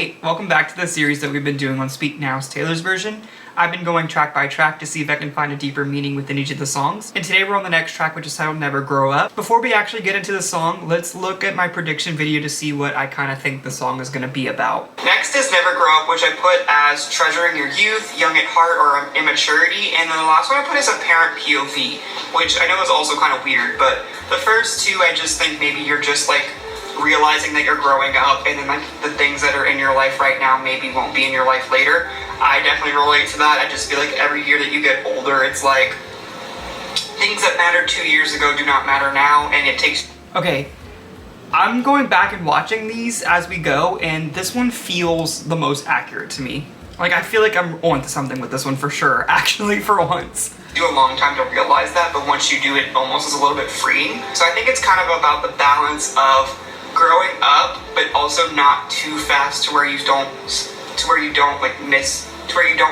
Hey, welcome back to the series that we've been doing on Speak Now's Taylor's version. I've been going track by track to see if I can find a deeper meaning within each of the songs. And today we're on the next track, which is titled Never Grow Up. Before we actually get into the song, let's look at my prediction video to see what I kind of think the song is going to be about. Next is Never Grow Up, which I put as treasuring your youth, young at heart, or immaturity. And then the last one I put is a parent POV, which I know is also kind of weird, but the first two I just think maybe you're just like realizing that you're growing up, and then like the things that are in your life right now maybe won't be in your life later. I definitely relate to that. I just feel like every year that you get older, it's like things that mattered 2 years ago do not matter now, and it takes... Okay, I'm going back and watching these as we go, and this one feels the most accurate to me. Like, I feel like I'm onto something with this one for sure, actually, for once. Do a long time to realize that, but once you do, it almost is a little bit freeing. So I think it's kind of about the balance of growing up, but also not too fast to where you don't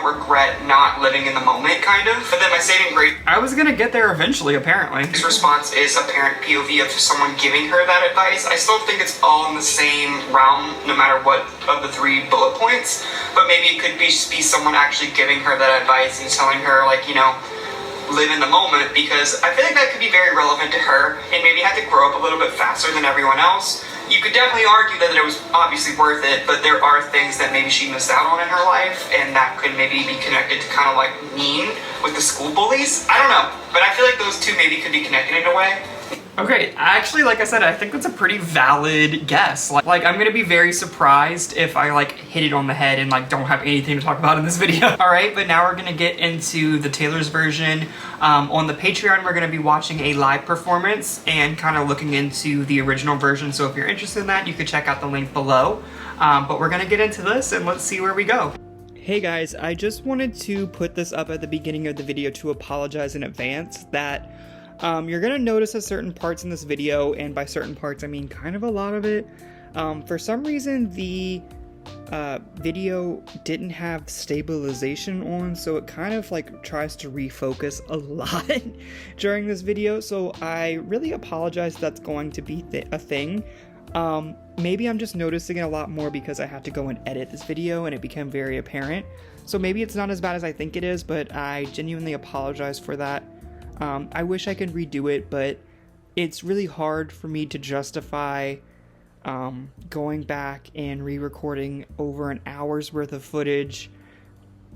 regret not living in the moment, kind of. But then my saving grace, I was gonna get there eventually, apparently. His response is a parent POV of someone giving her that advice. I still think it's all in the same realm, no matter what of the 3 bullet points. But maybe it could be someone actually giving her that advice and telling her, like, you know, live in the moment, because I feel like that could be very relevant to her, and maybe had to grow up a little bit faster than everyone else. You could definitely argue that it was obviously worth it, but there are things that maybe she missed out on in her life, and that could maybe be connected to kind of like mean with the school bullies. I don't know, but I feel like those two maybe could be connected in a way. Okay, actually, like I said, I think that's a pretty valid guess. Like, I'm gonna be very surprised if I, like, hit it on the head and, like, don't have anything to talk about in this video. Alright, but now we're gonna get into the Taylor's version. On the Patreon, we're gonna be watching a live performance and kind of looking into the original version, so if you're interested in that, you can check out the link below. But we're gonna get into this, and let's see where we go. Hey guys, I just wanted to put this up at the beginning of the video to apologize in advance that you're gonna notice at certain parts in this video, and by certain parts I mean kind of a lot of it. For some reason the video didn't have stabilization on, so it kind of like tries to refocus a lot during this video, so I really apologize that's going to be a thing. Maybe I'm just noticing it a lot more because I had to go and edit this video and it became very apparent. So maybe it's not as bad as I think it is, but I genuinely apologize for that. I wish I could redo it, but it's really hard for me to justify going back and re-recording over an hour's worth of footage.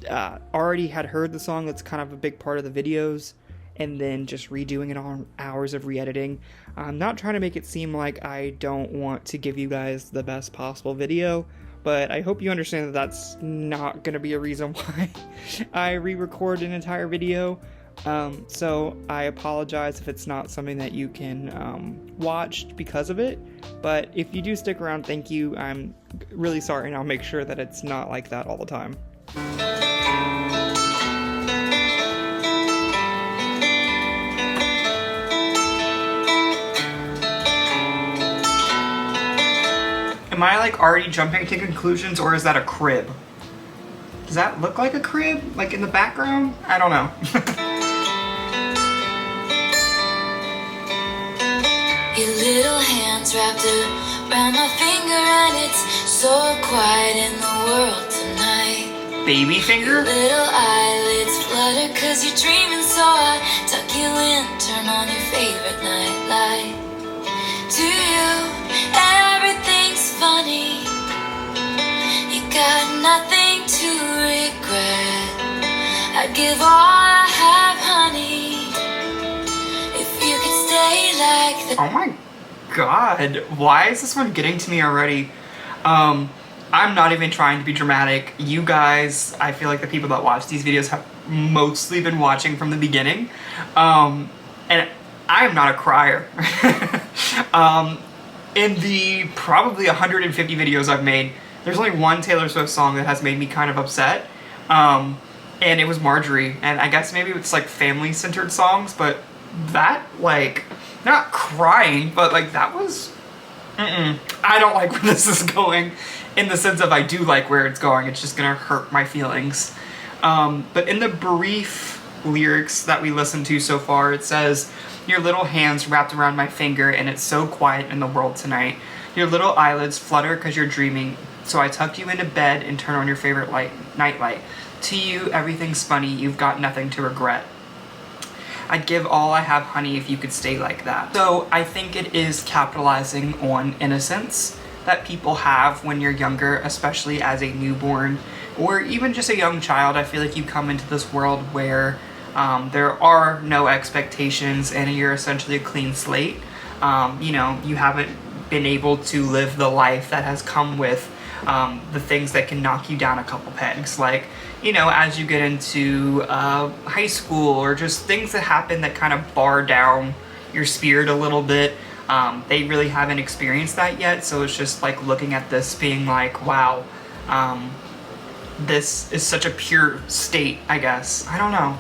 Already had heard the song, that's kind of a big part of the videos, and then just redoing it on hours of re-editing. I'm not trying to make it seem like I don't want to give you guys the best possible video, but I hope you understand that that's not going to be a reason why I re-record an entire video. So I apologize if it's not something that you can watch because of it, but if you do stick around, thank you. I'm really sorry, and I'll make sure that it's not like that all the time. Am I like already jumping to conclusions, or is that a crib? Does that look like a crib, like in the background? I don't know. Your little hands wrapped around my finger, and it's so quiet in the world tonight. Baby finger? Your little eyelids flutter 'cause you're dreaming, so I tuck you in, turn on your favorite nightlight. To you, everything's funny. You got nothing to regret. I'd give all I have, honey, you could stay like the... Oh my god, why is this one getting to me already? I'm not even trying to be dramatic. You guys, I feel like the people that watch these videos have mostly been watching from the beginning. And I am not a crier. In the probably 150 videos I've made, there's only one Taylor Swift song that has made me kind of upset. And it was Marjorie. And I guess maybe it's like family-centered songs, but that, like, not crying, but like that was, I don't like where this is going, in the sense of I do like where it's going, it's just gonna hurt my feelings. But in the brief lyrics that we listened to so far, it says, your little hands wrapped around my finger, and it's so quiet in the world tonight. Your little eyelids flutter 'cause you're dreaming. So I tuck you into bed and turn on your favorite nightlight. To you, everything's funny. You've got nothing to regret. I'd give all I have, honey, if you could stay like that. So I think it is capitalizing on innocence that people have when you're younger, especially as a newborn or even just a young child. I feel like you come into this world where there are no expectations and you're essentially a clean slate. You know, you haven't been able to live the life that has come with the things that can knock you down a couple pegs. Like, you know, as you get into high school or just things that happen that kind of bar down your spirit a little bit, they really haven't experienced that yet. So it's just like looking at this being like, wow, this is such a pure state, I guess. I don't know.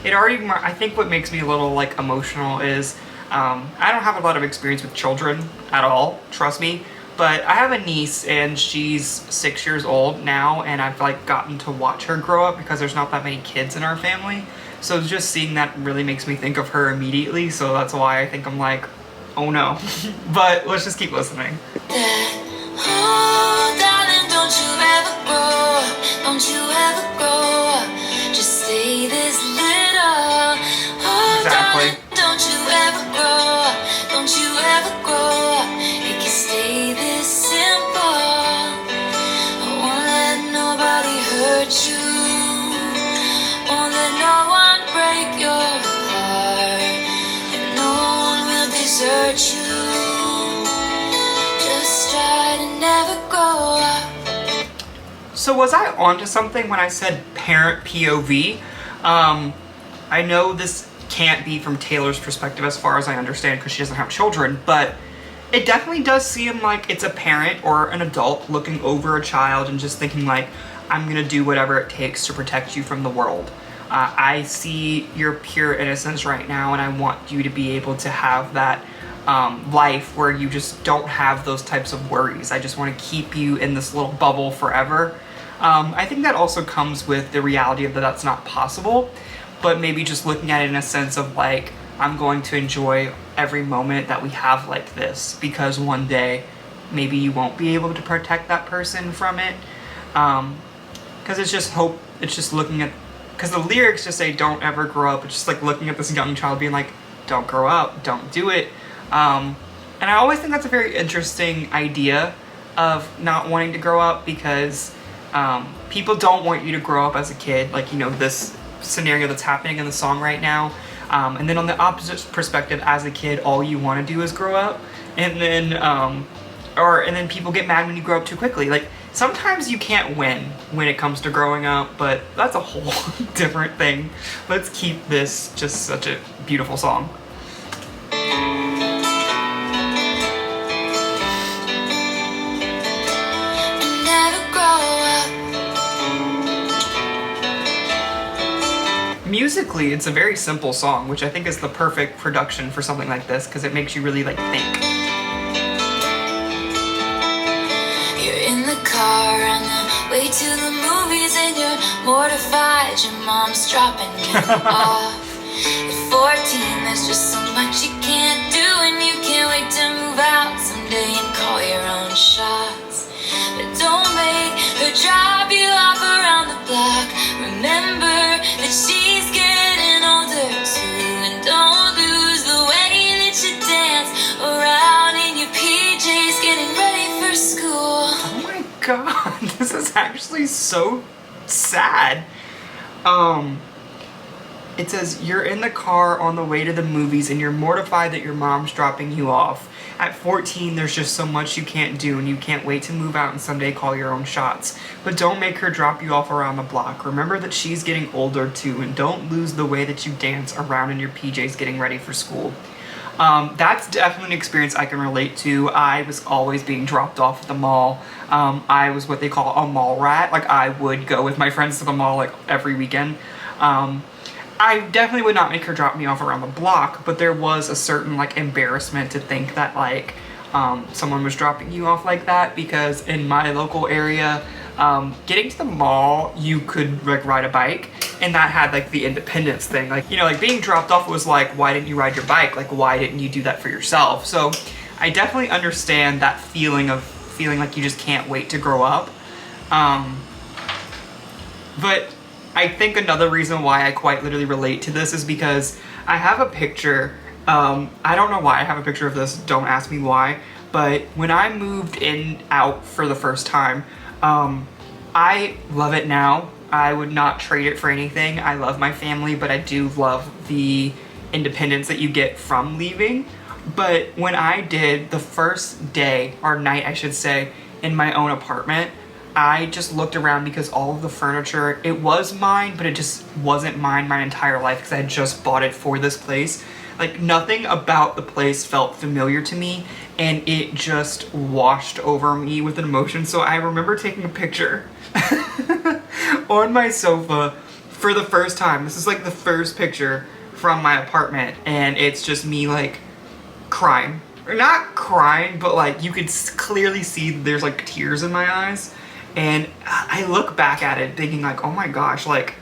It already, I think what makes me a little like emotional is I don't have a lot of experience with children at all, trust me. But I have a niece and she's 6 years old now, and I've like gotten to watch her grow up because there's not that many kids in our family. So just seeing that really makes me think of her immediately. So that's why I think I'm like, oh no. But let's just keep listening. Oh, darling, don't you ever grow up. Don't you ever grow up. Just stay this little. Oh, exactly. Darling, don't you ever grow up. Don't you ever grow up. It can stay this simple. I won't let nobody hurt you. Won't let no one break your heart. And no one will desert you. Just try to never grow up. So was I onto something when I said parent POV? I know this can't be from Taylor's perspective as far as I understand because she doesn't have children, but it definitely does seem like it's a parent or an adult looking over a child and just thinking like, I'm gonna do whatever it takes to protect you from the world. I see your pure innocence right now, and I want you to be able to have that life where you just don't have those types of worries. I just want to keep you in this little bubble forever. I think that also comes with the reality of that that's not possible, but maybe just looking at it in a sense of like, I'm going to enjoy every moment that we have like this, because one day maybe you won't be able to protect that person from it. Because it's just hope, it's just looking at, because the lyrics just say don't ever grow up. It's just like looking at this young child being like, don't grow up, don't do it. And I always think that's a very interesting idea of not wanting to grow up, because people don't want you to grow up as a kid, like, you know, this scenario that's happening in the song right now. And then on the opposite perspective, as a kid, all you want to do is grow up. And then, and then people get mad when you grow up too quickly. Like, sometimes you can't win when it comes to growing up, but that's a whole different thing. Let's keep this just such a beautiful song. Musically, it's a very simple song, which I think is the perfect production for something like this, because it makes you really like think. You're in the car on the way to the movies and you're mortified. Your mom's dropping you off. At 14, there's just so much you can't do, and you can't wait to move out someday and call your own shots. But don't make her drop you off around the block. Remember that she's getting older too, and don't lose the way that you dance around in your PJs getting ready for school. Oh my god, this is actually so sad. It says, you're in the car on the way to the movies and you're mortified that your mom's dropping you off. At 14, there's just so much you can't do, and you can't wait to move out and someday call your own shots. But don't make her drop you off around the block. Remember that she's getting older too, and don't lose the way that you dance around in your PJs getting ready for school. That's definitely an experience I can relate to. I was always being dropped off at the mall. I was what they call a mall rat. Like, I would go with my friends to the mall like every weekend. I definitely would not make her drop me off around the block, but there was a certain like embarrassment to think that like someone was dropping you off like that, because in my local area, getting to the mall, you could like ride a bike, and that had like the independence thing. Like, you know, like being dropped off was like, why didn't you ride your bike? Like, why didn't you do that for yourself? So I definitely understand that feeling of feeling like you just can't wait to grow up. But I think another reason why I quite literally relate to this is because I have a picture. I don't know why I have a picture of this, don't ask me why, but when I moved out for the first time, I love it now. I would not trade it for anything. I love my family, but I do love the independence that you get from leaving. But when I did the first day, or night I should say, in my own apartment, I just looked around because all of the furniture, it was mine, but it just wasn't mine my entire life because I had just bought it for this place. Like, nothing about the place felt familiar to me, and it just washed over me with an emotion. So I remember taking a picture on my sofa for the first time. This is like the first picture from my apartment, and it's just me like crying. Or not crying, but like you could clearly see there's like tears in my eyes. And I look back at it thinking like, oh my gosh, like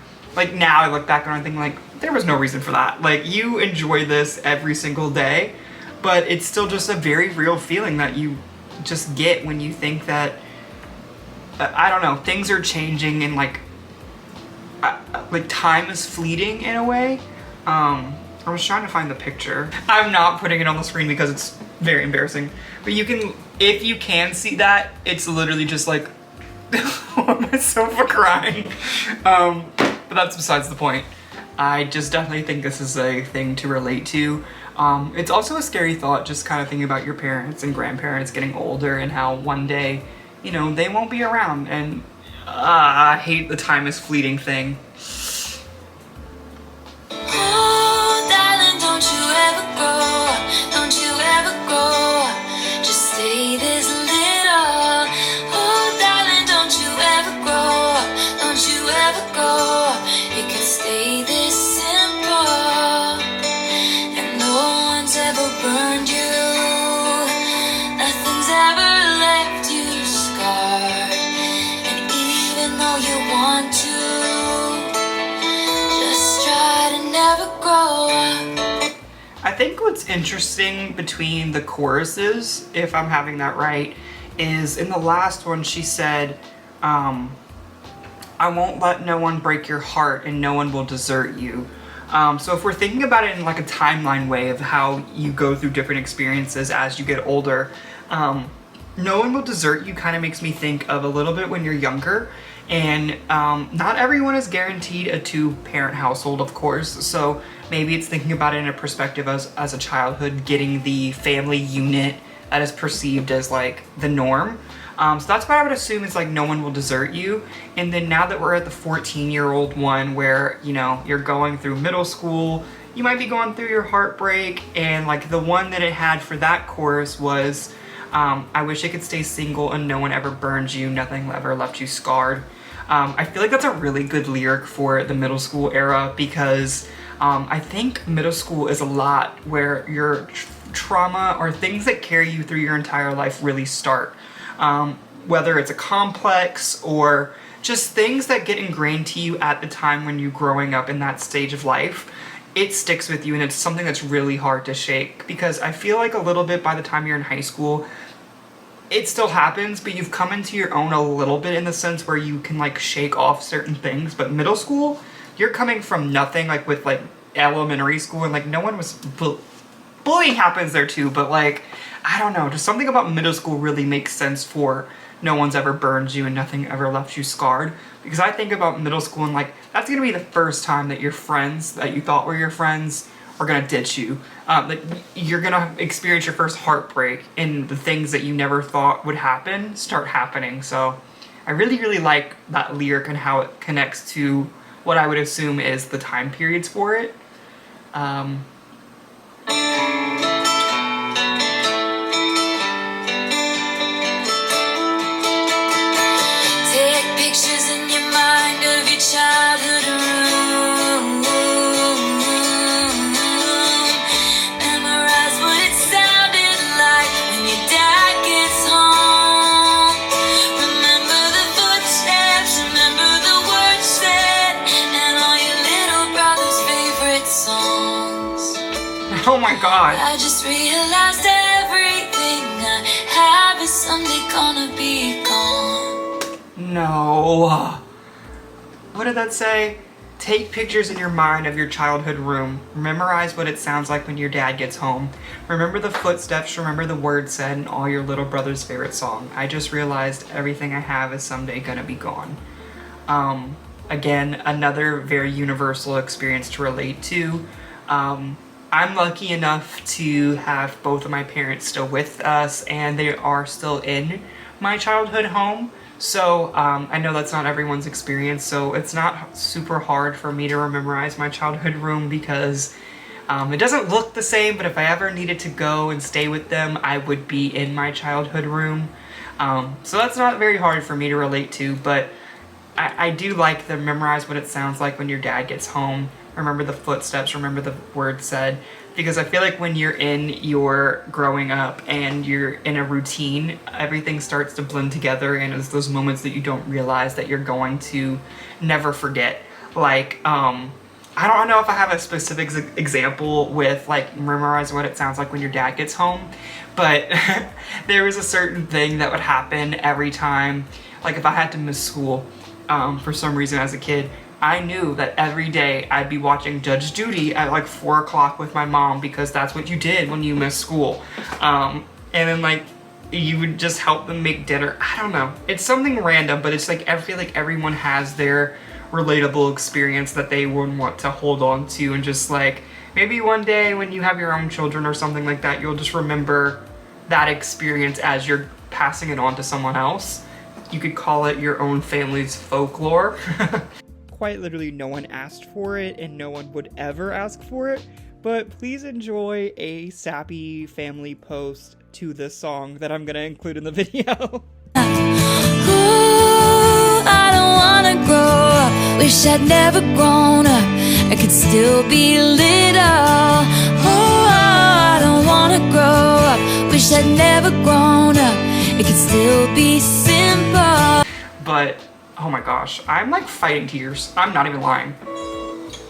now I look back and I'm thinking like, there was no reason for that. Like, you enjoy this every single day, but it's still just a very real feeling that you just get when you think that, I don't know, things are changing and like time is fleeting in a way. I was trying to find the picture. I'm not putting it on the screen because it's very embarrassing, but you can, if you can see that, it's literally just like on my sofa crying. But that's besides the point. I just definitely think this is a thing to relate to. It's also a scary thought, just kind of thinking about your parents and grandparents getting older and how one day, you know, they won't be around. And I hate the time is fleeting thing. Oh, darling, don't you ever grow, don't you ever grow, just stay this little. Oh, darling, don't you ever grow, don't you ever grow, it can stay this simple, and no one's ever burned you, nothing's ever left you scarred, and even though you want to, just try to never grow up. I think what's interesting between the choruses, if I'm having that right, is in the last one she said, I won't let no one break your heart and no one will desert you. So if we're thinking about it in like a timeline way of how you go through different experiences as you get older, no one will desert you kind of makes me think of a little bit when you're younger. And not everyone is guaranteed a 2-parent household, of course. So maybe it's thinking about it in a perspective as a childhood, getting the family unit that is perceived as like the norm. So that's what I would assume is like no one will desert you. And then now that we're at the 14-year-old one where, you know, you're going through middle school, you might be going through your heartbreak. And like the one that it had for that chorus was, I wish I could stay single and no one ever burned you, nothing ever left you scarred. I feel like that's a really good lyric for the middle school era because I think middle school is a lot where your trauma or things that carry you through your entire life really start. Whether it's a complex or just things that get ingrained to you at the time when you're growing up in that stage of life, it sticks with you and it's something that's really hard to shake because I feel like a little bit by the time you're in high school, it still happens, but you've come into your own a little bit in the sense where you can like shake off certain things. But middle school, you're coming from nothing, like with like elementary school and like no one was, bullying happens there too, but like, I don't know, just something about middle school really makes sense for no one's ever burned you and nothing ever left you scarred. Because I think about middle school and like, that's gonna be the first time that your friends that you thought were your friends are gonna ditch you. Like you're gonna experience your first heartbreak and the things that you never thought would happen start happening. So I really, really like that lyric and how it connects to what I would assume is the time periods for it. Take pictures in your mind of your childhood room. Memorize what it sounded like when your dad gets home. Remember the footsteps, remember the words said, and all your little brother's favorite songs. Oh my god. I just realized everything I have is someday gonna be gone. No. What did that say? Take pictures in your mind of your childhood room. Memorize what it sounds like when your dad gets home. Remember the footsteps, remember the words said, and all your little brother's favorite song. I just realized everything I have is someday gonna be gone. Again, another very universal experience to relate to. I'm lucky enough to have both of my parents still with us, and they are still in my childhood home. So I know that's not everyone's experience, so it's not super hard for me to memorize my childhood room because it doesn't look the same, but if I ever needed to go and stay with them, I would be in my childhood room. So that's not very hard for me to relate to, but I do like to memorize what it sounds like when your dad gets home. Remember the footsteps, remember the words said, because I feel like when you're in your growing up and you're in a routine, everything starts to blend together, and it's those moments that you don't realize that you're going to never forget. Like, I don't know if I have a specific example with like memorize what it sounds like when your dad gets home, but there was a certain thing that would happen every time, like if I had to miss school for some reason as a kid, I knew that every day I'd be watching Judge Judy at like 4 o'clock with my mom, because that's what you did when you missed school. And then like you would just help them make dinner. I don't know. It's something random, but it's like I feel like everyone has their relatable experience that they would want to hold on to, and just like maybe one day when you have your own children or something like that, you'll just remember that experience as you're passing it on to someone else. You could call it your own family's folklore. Quite literally no one asked for it, and no one would ever ask for it, but please enjoy a sappy family post to this song that I'm gonna include in the video. Ooh, I don't wanna grow up. Wish I'd never grown up. I could still be little. Oh, I don't wanna grow up. Wish I'd never grown up. It could still be simple. But oh my gosh, I'm like fighting tears. I'm not even lying.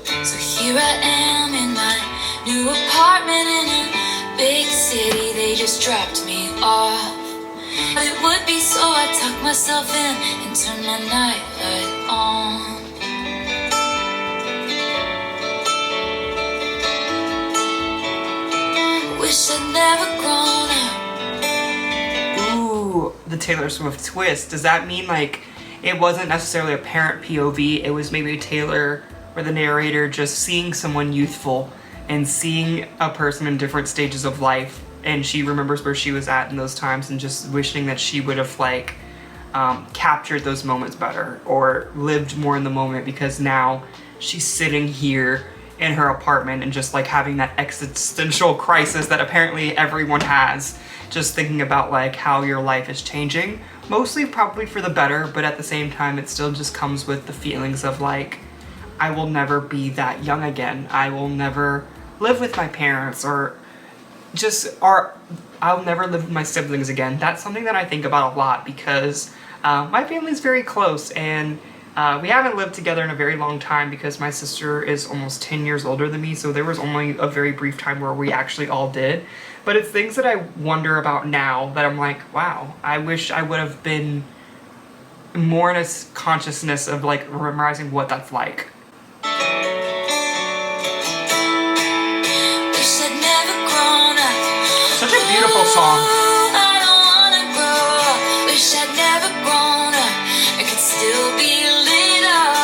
So here I am in my new apartment in a big city. They just dropped me off. It would be, so I tuck myself in and turn my nightlight on. Wish I'd never grown up. Ooh, the Taylor Swift twist. Does that mean like it wasn't necessarily a parent POV, it was maybe Taylor or the narrator just seeing someone youthful and seeing a person in different stages of life, and she remembers where she was at in those times and just wishing that she would have like captured those moments better or lived more in the moment, because now she's sitting here in her apartment and just like having that existential crisis that apparently everyone has, just thinking about like how your life is changing, mostly probably for the better, but at the same time it still just comes with the feelings of like, I will never be that young again, I will never live with my parents, or I'll never live with my siblings again. That's something that I think about a lot, because my family's very close, and we haven't lived together in a very long time because my sister is almost 10 years older than me, so there was only a very brief time where we actually all did. But it's things that I wonder about now that I'm like, wow, I wish I would have been more in a consciousness of like memorizing what that's like. Wish I'd never grown up. Such a beautiful song. I don't wanna grow up. Wish I'd never grown up. I could still be little.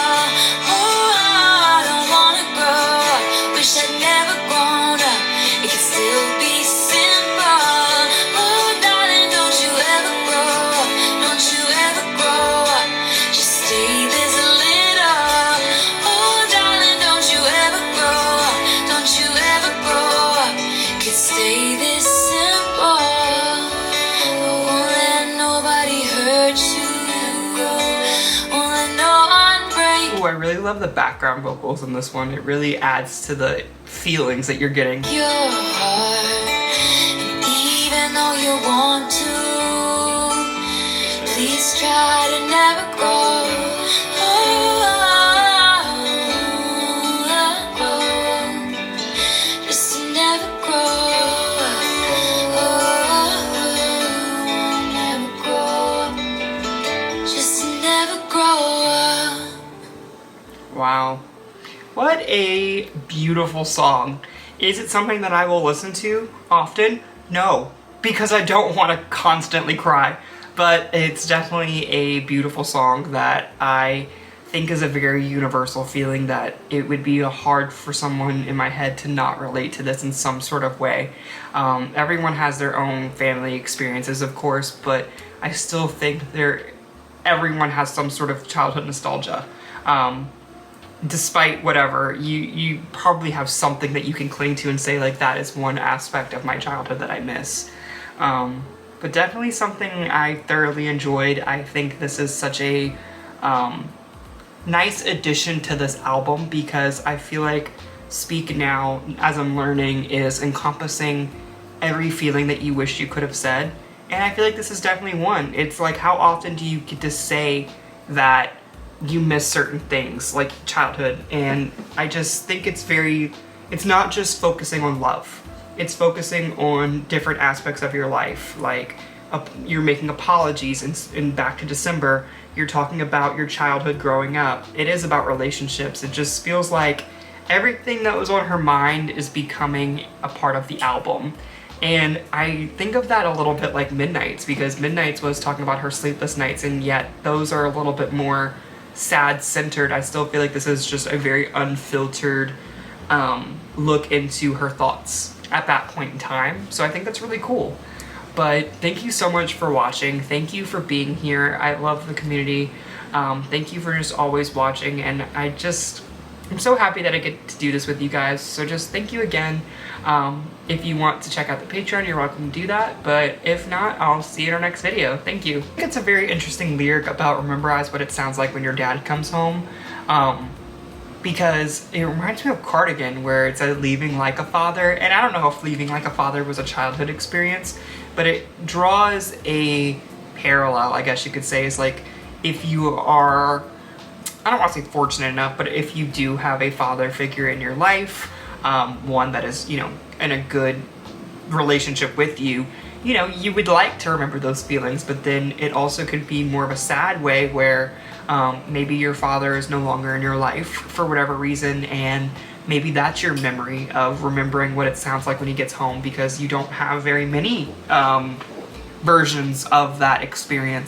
Oh, I don't wanna grow up. Wish I'd never grown up. It could still be simple. Oh, darling, don't you ever grow up. Don't you ever grow up. Just stay this little. Oh, darling, don't you ever grow up. Don't you ever grow up. Could stay this simple. Won't let nobody hurt you. Won't let no one break Ooh, I really love the background vocals in this one. It really adds to the feelings that you're getting. your heart. And even though you want to, please try to never grow. Just to never grow. Never never grow up. Wow. What a beautiful song. Is it something that I will listen to often? No, because I don't want to constantly cry. But it's definitely a beautiful song that I think is a very universal feeling, that it would be hard for someone in my head to not relate to this in some sort of way. Everyone has their own family experiences, of course, but I still think everyone has some sort of childhood nostalgia. Despite whatever, you probably have something that you can cling to and say, like, that is one aspect of my childhood that I miss. But definitely something I thoroughly enjoyed. I think this is such a nice addition to this album, because I feel like Speak Now, as I'm learning, is encompassing every feeling that you wish you could have said. And I feel like this is definitely one. It's like, how often do you get to say that you miss certain things, like childhood? And I just think it's not just focusing on love. It's focusing on different aspects of your life. Like, you're making apologies in Back to December. You're talking about your childhood growing up. It is about relationships. It just feels like everything that was on her mind is becoming a part of the album. And I think of that a little bit like Midnights, because Midnights was talking about her sleepless nights, and yet those are a little bit more sad-centered. I still feel like this is just a very unfiltered look into her thoughts at that point in time. So I think that's really cool. But thank you so much for watching. Thank you for being here. I love the community. Thank you for just always watching, and I'm so happy that I get to do this with you guys. So just thank you again. If you want to check out the Patreon, you're welcome to do that. But if not, I'll see you in our next video. Thank you. I think it's a very interesting lyric about rememberize what it sounds like when your dad comes home. Because it reminds me of Cardigan, where it said leaving like a father. And I don't know if leaving like a father was a childhood experience, but it draws a parallel, I guess you could say. Is like, if you are, I don't want to say fortunate enough, but if you do have a father figure in your life, one that is, you know, in a good relationship with you, you know, you would like to remember those feelings. But then it also could be more of a sad way, where maybe your father is no longer in your life for whatever reason, and maybe that's your memory of remembering what it sounds like when he gets home, because you don't have very many versions of that experience.